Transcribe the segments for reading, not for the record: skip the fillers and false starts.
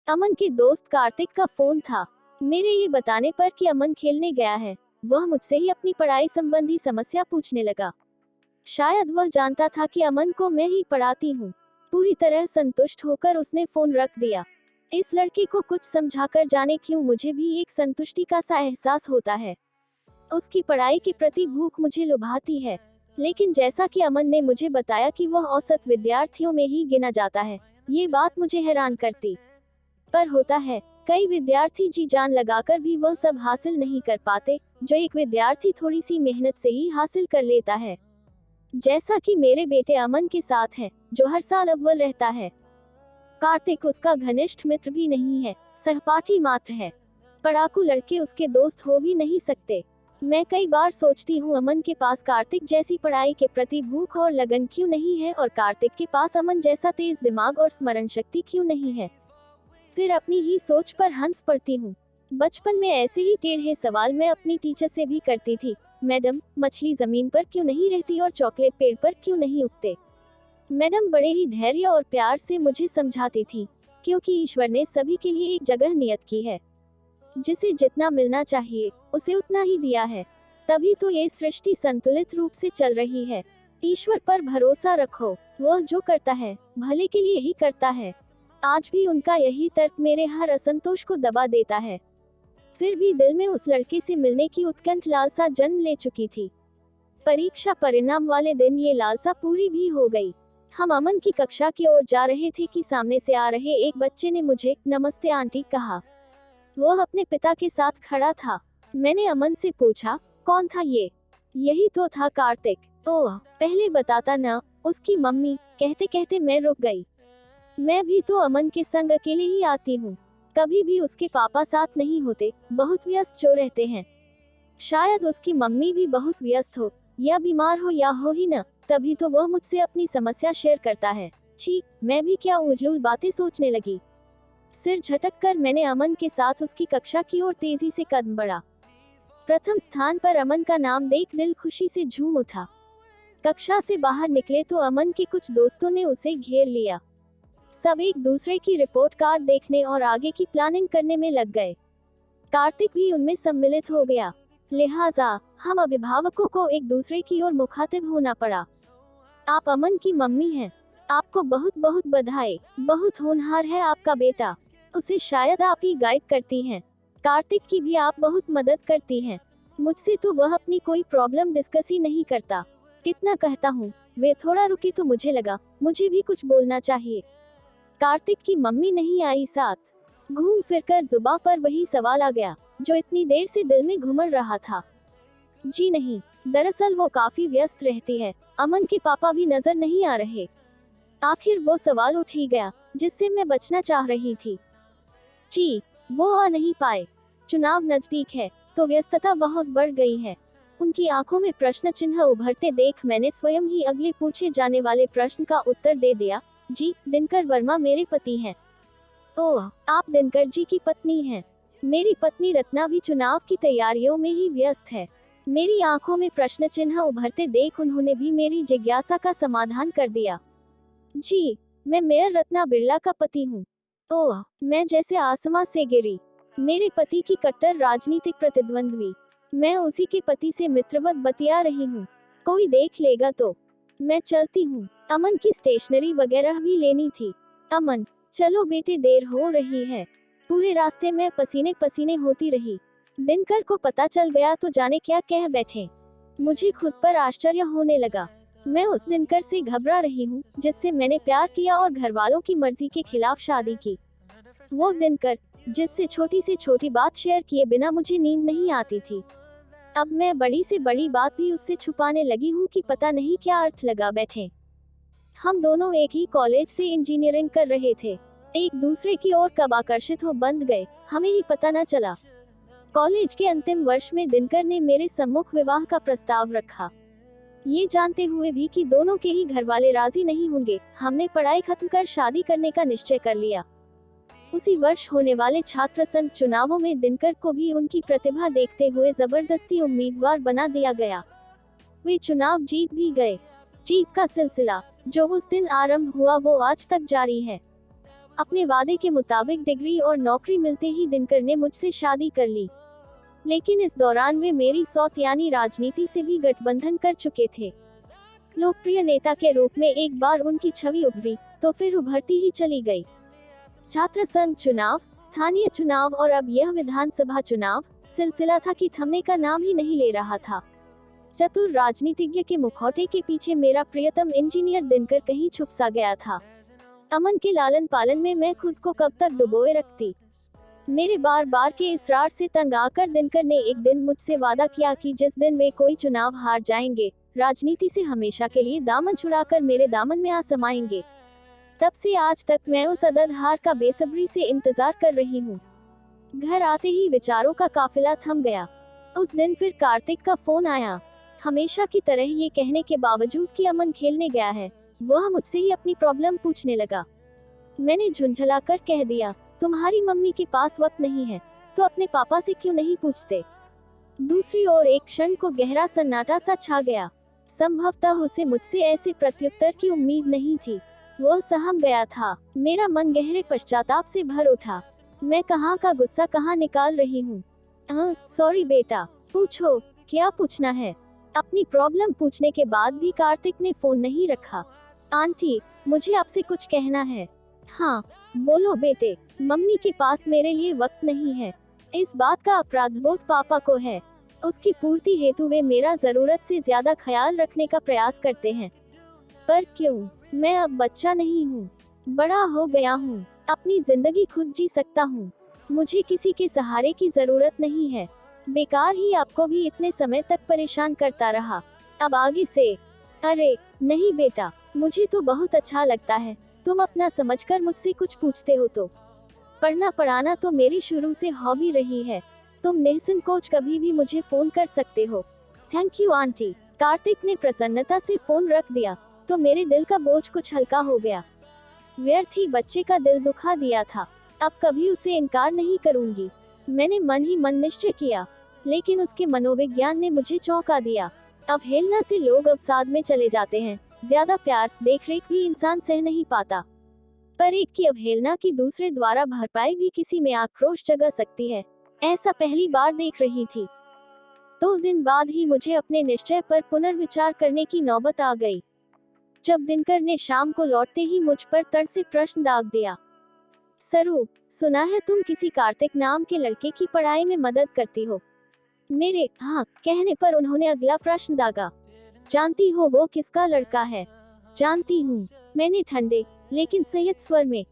अमन के दोस्त कार्तिक का फोन था। मेरे ये बताने पर कि अमन खेलने गया है, वह मुझसे ही अपनी पढ़ाई संबंधी समस्या पूछने लगा। शायद वह जानता था कि अमन को मैं ही पढ़ाती हूँ। पूरी तरह संतुष्ट होकर उसने फोन रख दिया। इस लड़के को कुछ समझाकर जाने क्यों मुझे भी एक संतुष्टि का सा एहसास होता है। उसकी पढ़ाई के प्रति भूख मुझे लुभाती है। लेकिन जैसा कि अमन ने मुझे बताया कि वह औसत विद्यार्थियों में ही गिना जाता है, ये बात मुझे हैरान करती। पर होता है, कई विद्यार्थी जी जान लगाकर भी वह सब हासिल नहीं कर पाते, जो एक विद्यार्थी थोड़ी सी मेहनत से ही हासिल कर लेता है। जैसा कि मेरे बेटे अमन के साथ है, जो हर साल अव्वल रहता है। कार्तिक उसका घनिष्ठ मित्र भी नहीं है, सहपाठी मात्र है। पढ़ाकू लड़के उसके दोस्त हो भी नहीं सकते। मैं कई बार सोचती हूँ अमन के पास कार्तिक जैसी पढ़ाई के प्रति भूख और लगन क्यों नहीं है, और कार्तिक के पास अमन जैसा तेज दिमाग और स्मरण शक्ति क्यों नहीं है। फिर अपनी ही सोच पर हंस पड़ती हूँ। बचपन में ऐसे ही टेढ़े सवाल मैं अपनी टीचर से भी करती थी। मैडम, मछली जमीन पर क्यों नहीं रहती और चॉकलेट पेड़ पर क्यों नहीं उगते? मैडम बड़े ही धैर्य और प्यार से मुझे समझाती थी, क्योंकि ईश्वर ने सभी के लिए एक जगह नियत की है। जिसे जितना मिलना चाहिए, उसे उतना ही दिया है। तभी तो ये सृष्टि संतुलित रूप से चल रही है। ईश्वर पर भरोसा रखो, वह जो करता है, भले के लिए ही करता है। आज भी उनका यही तर्क मेरे हर असंतोष को दबा देता है। फिर भी दिल में उस लड़के से मिलने की उत्कंठ लालसा जन्म ले चुकी थी। परीक्षा परिणाम वाले दिन ये लालसा पूरी भी हो गई। हम अमन की कक्षा की ओर जा रहे थे कि सामने से आ रहे एक बच्चे ने मुझे नमस्ते आंटी कहा। वह अपने पिता के साथ खड़ा था। मैंने अमन से पूछा, कौन था ये? यही तो था कार्तिक। ओह, पहले बताता ना, उसकी मम्मी, कहते कहते मैं रुक गई। मैं भी तो अमन के संग अकेले ही आती हूँ, कभी भी उसके पापा साथ नहीं होते, बहुत व्यस्त जो रहते हैं। शायद उसकी मम्मी भी बहुत व्यस्त हो, या बीमार हो या हो ही न, तभी तो वह मुझसे अपनी समस्या शेयर करता है। छी, मैं भी क्या उजूल बातें सोचने लगी। सिर झटक कर मैंने अमन के साथ उसकी कक्षा की ओर तेजी से कदम बढ़ा। प्रथम स्थान पर अमन का नाम देख दिल खुशी से झूम उठा। कक्षा से बाहर निकले तो अमन के कुछ दोस्तों ने उसे घेर लिया। सब एक दूसरे की रिपोर्ट कार्ड देखने और आगे की प्लानिंग करने में लग गए। कार्तिक भी उनमें सम्मिलित हो गया। लिहाजा हम अभिभावकों को एक दूसरे की ओर मुखातिब होना पड़ा। आप अमन की मम्मी हैं, आपको बहुत बहुत बधाई। बहुत होनहार है आपका बेटा, उसे शायद आप ही गाइड करती हैं। कार्तिक की भी आप बहुत मदद करती हैं। मुझसे तो वह अपनी कोई प्रॉब्लम डिस्कस ही नहीं करता। कितना कहता हूँ। वे थोड़ा रुकी तो मुझे लगा मुझे भी कुछ बोलना चाहिए। कार्तिक की मम्मी नहीं आई साथ। घूम फिरकर जुबां पर वही सवाल आ गया, जो इतनी देर से दिल में घुमड़ रहा था। जी नहीं, दरअसल वो काफी व्यस्त रहती है, अमन के पापा भी नजर नहीं आ रहे। आखिर वो सवाल उठ ही गया, जिससे मैं बचना चाह रही थी। जी, वो आ नहीं पाए। चुनाव नजदीक है, तो व्यस्तता बहुत बढ़ गई है। उनकी आंखों में प्रश्न चिन्ह उभरते देख मैंने स्वयं ही अगले पूछे जाने वाले प्रश्न का उत्तर दे दिया। जी, दिनकर वर्मा मेरे पति हैं। ओह, आप दिनकर जी की पत्नी हैं। मेरी पत्नी रत्ना भी चुनाव की तैयारियों में ही व्यस्त है। मेरी आंखों में प्रश्न चिन्ह उभरते देख उन्होंने भी मेरी जिज्ञासा का समाधान कर दिया। जी, मैं मेयर रत्ना बिरला का पति हूँ। ओह, मैं जैसे आसमां से गिरी। मेरे पति की कट्टर राजनीतिक प्रतिद्वंद्वी। मैं उसी के पति से मित्रवत बतिया रही हूँ। कोई देख लेगा तो। मैं चलती हूँ, अमन की स्टेशनरी वगैरह भी लेनी थी। अमन, चलो बेटे देर हो रही है। पूरे रास्ते में पसीने पसीने होती रही। दिनकर को पता चल गया तो जाने क्या कह बैठे। मुझे खुद पर आश्चर्य होने लगा। मैं उस दिनकर से घबरा रही हूँ, जिससे मैंने प्यार किया और घर वालों की मर्जी के खिलाफ शादी की। वो दिनकर, जिससे छोटी से छोटी बात शेयर किए बिना मुझे नींद नहीं आती थी। अब मैं बड़ी से बड़ी बात भी उससे छुपाने लगी हूँ कि पता नहीं क्या अर्थ लगा बैठे। हम दोनों एक ही कॉलेज से इंजीनियरिंग कर रहे थे। एक दूसरे की ओर कब आकर्षित हो बंध गए, हमें ही पता न चला। कॉलेज के अंतिम वर्ष में दिनकर ने मेरे सम्मुख विवाह का प्रस्ताव रखा। ये जानते हुए भी कि दोनों के ही घर वाले राजी नहीं होंगे, हमने पढ़ाई खत्म कर शादी करने का निश्चय कर लिया। उसी वर्ष होने वाले छात्र संघ चुनावों में दिनकर को भी उनकी प्रतिभा देखते हुए जबरदस्ती उम्मीदवार बना दिया गया। वे चुनाव जीत भी गए। जीत का सिलसिला, जो उस दिन आरंभ हुआ, वो आज तक जारी है। अपने वादे के मुताबिक डिग्री और नौकरी मिलते ही दिनकर ने मुझसे शादी कर ली। लेकिन इस दौरान वे मेरी सौत यानी राजनीति से भी गठबंधन कर चुके थे। लोकप्रिय नेता के रूप में एक बार उनकी छवि उभरी, तो फिर उभरती ही चली गई। छात्र संघ चुनाव, स्थानीय चुनाव और अब यह विधानसभा चुनाव, सिलसिला था कि थमने का नाम ही नहीं ले रहा था। चतुर राजनीतिज्ञ के मुखौटे के पीछे मेरा प्रियतम इंजीनियर दिनकर कहीं छुप सा गया था। अमन के लालन पालन में मैं खुद को कब तक डुबोए रखती। मेरे बार बार के इसरार से तंग आकर दिनकर ने एक दिन मुझसे वादा किया कि जिस दिन वे कोई चुनाव हार जाएंगे, राजनीति से हमेशा के लिए दामन छुड़ाकर मेरे दामन में आ समाएंगे। तब से आज तक मैं उस अदद हार का बेसब्री से इंतजार कर रही हूँ। घर आते ही विचारों का काफिला थम गया। उस दिन फिर कार्तिक का फोन आया, हमेशा की तरह ये कहने के बावजूद कि अमन खेलने गया है, वह मुझसे ही अपनी प्रॉब्लम पूछने लगा। मैंने झुंझलाकर कह दिया, तुम्हारी मम्मी के पास वक्त नहीं है, तो अपने पापा से क्यों नहीं पूछते। दूसरी ओर एक क्षण को गहरा सन्नाटा सा छा गया। संभवतः उसे मुझसे ऐसे प्रत्युत्तर की उम्मीद नहीं थी। वह सहम गया था। मेरा मन गहरे पश्चाताप से भर उठा। मैं कहाँ का गुस्सा कहाँ निकाल रही हूँ। सॉरी बेटा, पूछो, क्या पूछना है। अपनी प्रॉब्लम पूछने के बाद भी कार्तिक ने फोन नहीं रखा। आंटी, मुझे आपसे कुछ कहना है। हाँ, बोलो बेटे। मम्मी के पास मेरे लिए वक्त नहीं है। इस बात का अपराधबोध पापा को है। उसकी पूर्ति हेतु वे मेरा जरूरत से ज्यादा ख्याल रखने का प्रयास करते हैं। पर क्यों? मैं अब बच्चा नहीं हूँ, बड़ा हो गया हूँ, अपनी जिंदगी खुद जी सकता हूँ। मुझे किसी के सहारे की जरूरत नहीं है। बेकार ही आपको भी इतने समय तक परेशान करता रहा। अब आगे से। अरे नहीं बेटा, मुझे तो बहुत अच्छा लगता है तुम अपना समझकर मुझसे कुछ पूछते हो। तो पढ़ना पढ़ाना तो मेरी शुरू से हॉबी रही है। तुम निसंकोच कभी भी मुझे फोन कर सकते हो। Thank you aunty. कार्तिक ने प्रसन्नता से फोन रख दिया तो मेरे दिल का बोझ कुछ हल्का हो गया। व्यर्थ ही बच्चे का दिल दुखा दिया था। अब कभी उसे इनकार नहीं करूंगी, मैंने मन ही मन निश्चय किया। लेकिन उसके मनोविज्ञान ने मुझे चौंका दिया। अवहेलना से लोग अवसाद में चले जाते हैं। ज्यादा प्यार, देखरेख भी इंसान सह नहीं पाता। पर एक की अवहेलना की दूसरे द्वारा भरपाई भी किसी में आक्रोश जगा सकती है। ऐसा पहली बार देख रही थी। 2 दिन बाद ही मुझे अपने निश्चय पर पुनर्विचार करने की नौबत आ गई। जब दिनकर ने शाम को लौटते ही मुझ पर तर से प्रश्न दाग दिया। सरू, सुना है तुम किसी कार्तिक नाम के लड़के की पढ़ाई में मदद करती हो। मेरे हाँ कहने पर उन्होंने अगला प्रश्न दागा। जानती हो वो किसका लड़का है? जानती हूँ, मैंने ठंडे लेकिन संयत स्वर में।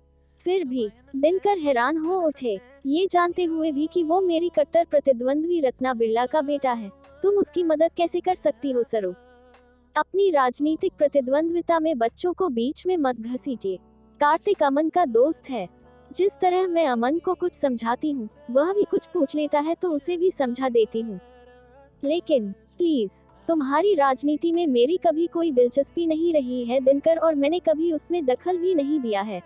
फिर भी दिनकर हैरान हो उठे, ये जानते हुए भी कि वो मेरी कट्टर प्रतिद्वंद्वी रत्ना बिरला का बेटा है। तुम उसकी मदद कैसे कर सकती हो सरू? अपनी राजनीतिक प्रतिद्वंद्विता में बच्चों को बीच में मत घसीटिए। कार्तिक अमन का दोस्त है। जिस तरह मैं अमन को कुछ समझाती हूँ, वह भी कुछ पूछ लेता है तो उसे भी समझा देती हूँ। लेकिन प्लीज, तुम्हारी राजनीति में मेरी कभी कोई दिलचस्पी नहीं रही है दिनकर, और मैंने कभी उसमें दखल भी नहीं दिया है।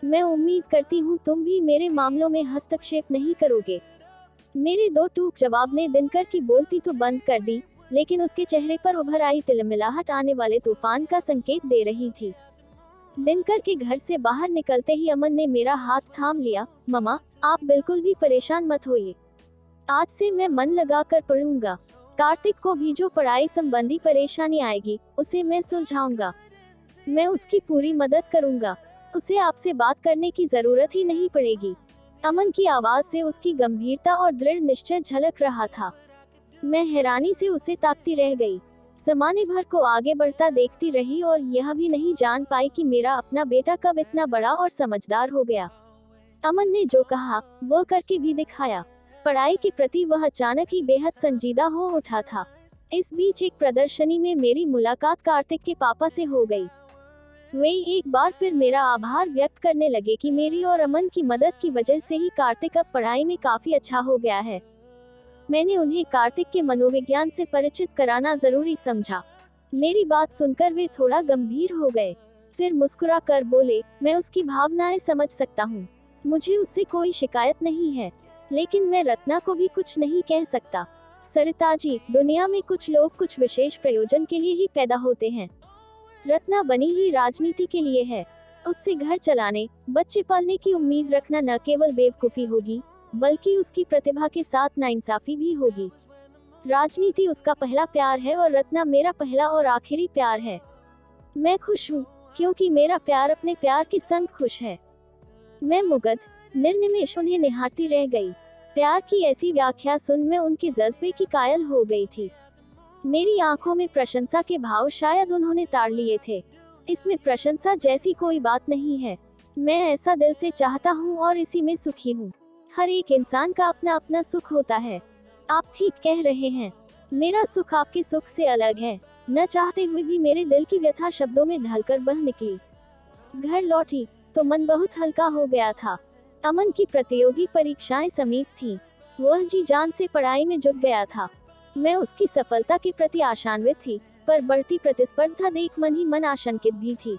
मैं उम्मीद करती हूँ तुम भी मेरे मामलों में हस्तक्षेप नहीं करोगे। मेरे 2 टूक जवाब ने दिनकर की बोलती तो बंद कर दी, लेकिन उसके चेहरे पर उभर आई तिलमिलाहट आने वाले तूफान का संकेत दे रही थी। दिनकर के घर से बाहर निकलते ही अमन ने मेरा हाथ थाम लिया। मम्मा, आप बिल्कुल भी परेशान मत होइए। आज से मैं मन लगाकर पढ़ूंगा। कार्तिक को भी जो पढ़ाई संबंधी परेशानी आएगी, उसे मैं सुलझाऊंगा। मैं उसकी पूरी मदद करूंगा। उसे आपसे बात करने की जरूरत ही नहीं पड़ेगी। अमन की आवाज से उसकी गंभीरता और दृढ़ निश्चय झलक रहा था। मैं हैरानी से उसे ताकती रह गई। जमाने भर को आगे बढ़ता देखती रही और यह भी नहीं जान पाई कि मेरा अपना बेटा कब इतना बड़ा और समझदार हो गया। अमन ने जो कहा वो करके भी दिखाया। पढ़ाई के प्रति वह अचानक ही बेहद संजीदा हो उठा था। इस बीच एक प्रदर्शनी में मेरी मुलाकात कार्तिक के पापा से हो गई। वे एक बार फिर मेरा आभार व्यक्त करने लगे कि मेरी और अमन की मदद की वजह से ही कार्तिक अब पढ़ाई में काफी अच्छा हो गया है। मैंने उन्हें कार्तिक के मनोविज्ञान से परिचित कराना जरूरी समझा। मेरी बात सुनकर वे थोड़ा गंभीर हो गए, फिर मुस्कुरा कर बोले, मैं उसकी भावनाएं समझ सकता हूँ। मुझे उससे कोई शिकायत नहीं है, लेकिन मैं रत्ना को भी कुछ नहीं कह सकता। सरिता जी, दुनिया में कुछ लोग कुछ विशेष प्रयोजन के लिए ही पैदा होते हैं। रत्ना बनी ही राजनीति के लिए है। उससे घर चलाने, बच्चे पालने की उम्मीद रखना न केवल बेवकूफी होगी, बल्कि उसकी प्रतिभा के साथ नाइंसाफी भी होगी। राजनीति उसका पहला प्यार है और रत्ना मेरा पहला और आखिरी प्यार है। मैं खुश हूँ, क्योंकि मेरा प्यार अपने प्यार के संग खुश है। मैं मुग्ध, निर्निमेष उन्हें निहारती रह गई। प्यार की ऐसी व्याख्या सुन मैं उनके जज्बे की कायल हो गई थी। मेरी आंखों में प्रशंसा के भाव शायद उन्होंने ताड़ लिए थे। इसमें प्रशंसा जैसी कोई बात नहीं है। मैं ऐसा दिल से चाहता हूँ और इसी में सुखी हूँ। हर एक इंसान का अपना अपना सुख होता है। आप ठीक कह रहे हैं। मेरा सुख आपके सुख से अलग है। न चाहते हुए भी मेरे दिल की व्यथा शब्दों में ढलकर बह निकली। घर लौटी तो मन बहुत हल्का हो गया था। अमन की प्रतियोगी परीक्षाएं समीप थीं। वह जी जान से पढ़ाई में जुट गया था। मैं उसकी सफलता के प्रति आशान्वित थी, पर बढ़ती प्रतिस्पर्धा देख मन ही मन आशंकित भी थी।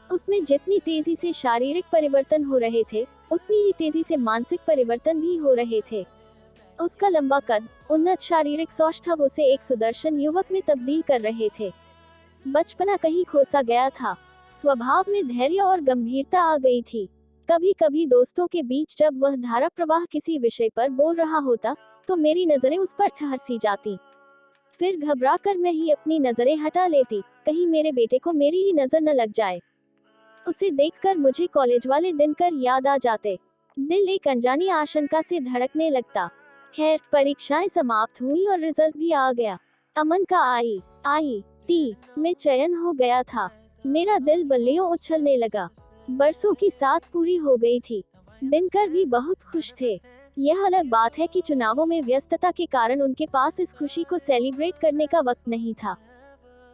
उसमें जितनी तेजी से शारीरिक परिवर्तन हो रहे थे, उतनी ही तेजी से मानसिक परिवर्तन भी हो रहे थे। उसका लंबा कद, उन्नत शारीरिक सौष्ठव उसे एक सुदर्शन युवक में तब्दील कर रहे थे। बचपना कहीं खोसा गया था। स्वभाव में धैर्य और गंभीरता आ गई थी। कभी कभी दोस्तों के बीच जब वह धारा प्रवाह किसी विषय पर बोल रहा होता, तो मेरी नजरें उस पर ठहर सी जाती। फिर घबराकर मैं ही अपनी नजरें हटा लेती, कहीं मेरे बेटे को मेरी ही नजर न लग जाए। उसे देखकर मुझे कॉलेज वाले दिनकर याद आ जाते। दिल एक अनजानी आशंका से धड़कने लगता। खैर, परीक्षाएं समाप्त हुई और रिजल्ट भी आ गया। अमन का IIT में चयन हो गया था। मेरा दिल बल्लियों उछलने लगा। बरसों की साथ पूरी हो गई थी। दिनकर भी बहुत खुश थे। यह अलग बात है कि चुनावों में व्यस्तता के कारण उनके पास इस खुशी को सेलिब्रेट करने का वक्त नहीं था।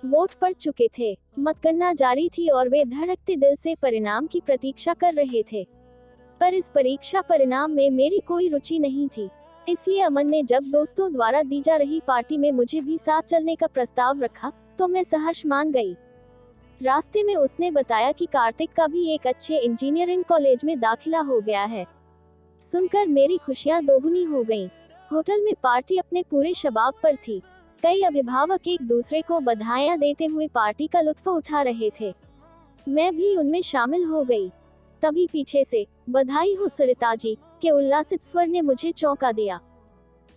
वोट पड़ चुके थे, मतगणना जारी थी और वे धड़कते दिल से परिणाम की प्रतीक्षा कर रहे थे। पर इस परीक्षा परिणाम में मेरी कोई रुचि नहीं थी। इसलिए अमन ने जब दोस्तों द्वारा दी जा रही पार्टी में मुझे भी साथ चलने का प्रस्ताव रखा, तो मैं सहर्ष मान गई। रास्ते में उसने बताया कि कार्तिक का भी एक अच्छे इंजीनियरिंग कॉलेज में दाखिला हो गया है। सुनकर मेरी खुशियां दोगुनी हो गईं। होटल में पार्टी अपने पूरे शबाब पर थी। कई अभिभावक एक दूसरे को बधाइयां देते हुए पार्टी का लुत्फ उठा रहे थे। मैं भी उनमें शामिल हो गई। तभी पीछे से बधाई हो सरिता जी के उल्लासित स्वर ने मुझे चौंका दिया।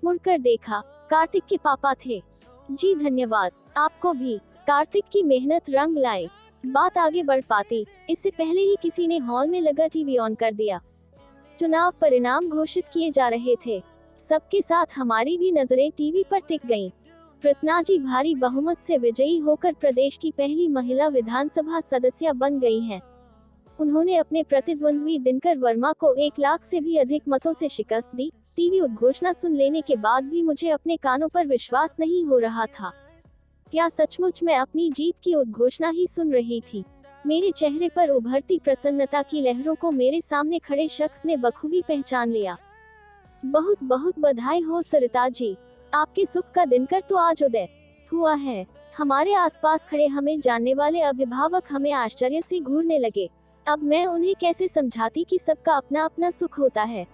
मुड़कर देखा, कार्तिक के पापा थे। जी धन्यवाद, आपको भी। कार्तिक की मेहनत रंग लाए। बात आगे बढ़ पाती, इससे पहले ही किसी ने हॉल में लगा टीवी ऑन कर दिया। चुनाव परिणाम घोषित किए जा रहे थे। सबके साथ हमारी भी नजरें टीवी पर टिक गईं। रत्ना जी भारी बहुमत से विजयी होकर प्रदेश की पहली महिला विधानसभा सदस्य बन गई हैं। उन्होंने अपने प्रतिद्वंद्वी दिनकर वर्मा को 1 लाख से भी अधिक मतों से शिकस्त दी। टीवी उद्घोषणा सुन लेने के बाद भी मुझे अपने कानों पर विश्वास नहीं हो रहा था। क्या सचमुच मैं अपनी जीत की उद्घोषणा ही सुन रही थी? मेरे चेहरे पर उभरती प्रसन्नता की लहरों को मेरे सामने खड़े शख्स ने बखूबी पहचान लिया। बहुत बहुत बधाई हो सरिता जी, आपके सुख का दिनकर तो आज उदय हुआ है। हमारे आसपास खड़े हमें जानने वाले अभिभावक हमें आश्चर्य से घूरने लगे। अब मैं उन्हें कैसे समझाती कि सबका अपना अपना सुख होता है।